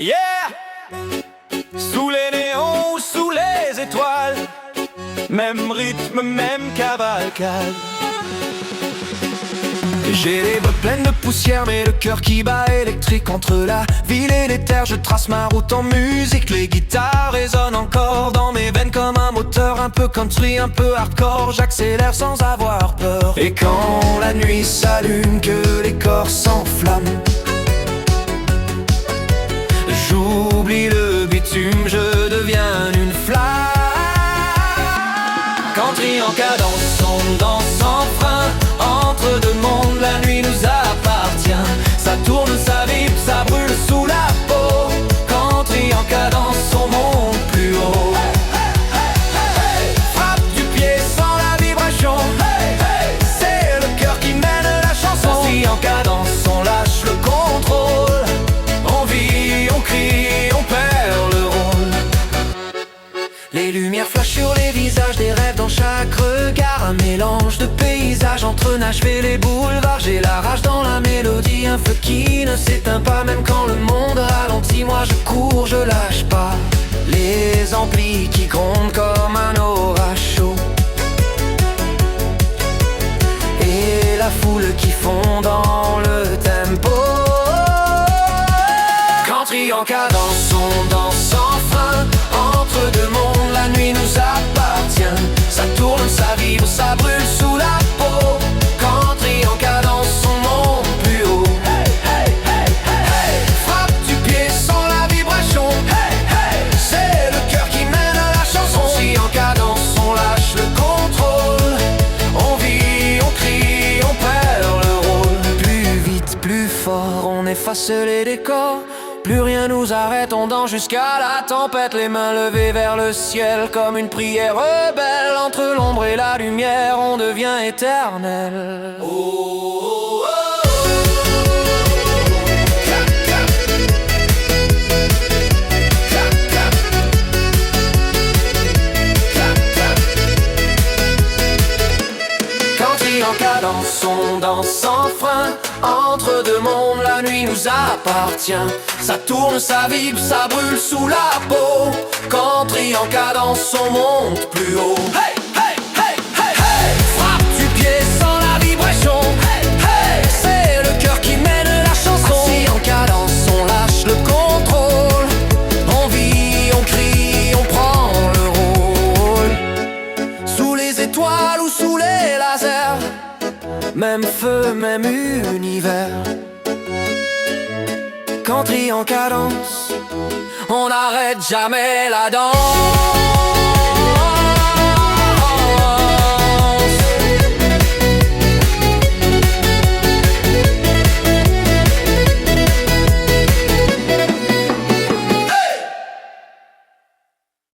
Yeah! Sous les néons, sous les étoiles, même rythme, même cavalcade. J'ai les bottes pleines de poussière, mais le cœur qui bat électrique. Entre la ville et les terres, je trace ma route en musique. Les guitares résonnent encore dans mes veines comme un moteur. Un peu country, un peu hardcore, j'accélère sans avoir peur. Et quand la nuit s'allume, que les corps s'enflamment, j'oublie le bitume, je deviens une flamme. Country en cadence, on danse sans frein. Entre deux mondes, la nuit nous appartient. Ça tourne, ça vibre, ça brûle sous la peau. Country en cadence, on monte plus haut. Frappe du pied sans la vibration, c'est le cœur qui mène la chanson. Country en cadence, on lâche le contrôle. On vit, on crie, on perd le rôle. Les lumières flashent sur les visages, des rêves dans chaque regard. Un mélange de paysages entre Nashville et les boulevards. J'ai la rage dans la mélodie, un feu qui ne s'éteint pas. Même quand le monde ralentit, moi je cours, je lâche pas. Les amplis qui grondent comme un orage chaud, et la foule qui fond dans le tempo. Country en cadence, on danse sans frein. Entre deux mondes, la nuit nous appartient. Ça tourne, ça vibre, ça brûle sous la peau. Country en cadence, on monte plus haut. Frappe du pied sans la vibration, c'est le cœur qui mène la chanson. Country en cadence, on lâche le contrôle. On vit, on crie, on perd le rôle. Plus vite, plus fort, on efface les décors. Plus rien nous arrête, on danse jusqu'à la tempête. Les mains levées vers le ciel comme une prière rebelle. Entre l'ombre et la lumière, on devient éternel. Oh, oh, oh. Country en cadence, on danse sans frein. Entre deux mondes, la nuit nous appartient. Ça tourne, ça vibre, ça brûle sous la peau. Country en cadence, on monte plus haut. Hey, hey, hey, hey, hey. Frappe du pied sans la vibration, c'est le cœur qui mène la chanson. Country en cadence, on lâche le contrôle. On vit, on crie, on prend le rôle. Sous les étoiles ou sous les lasers, même feu, même univers. Country en cadence, on n'arrête jamais la danse.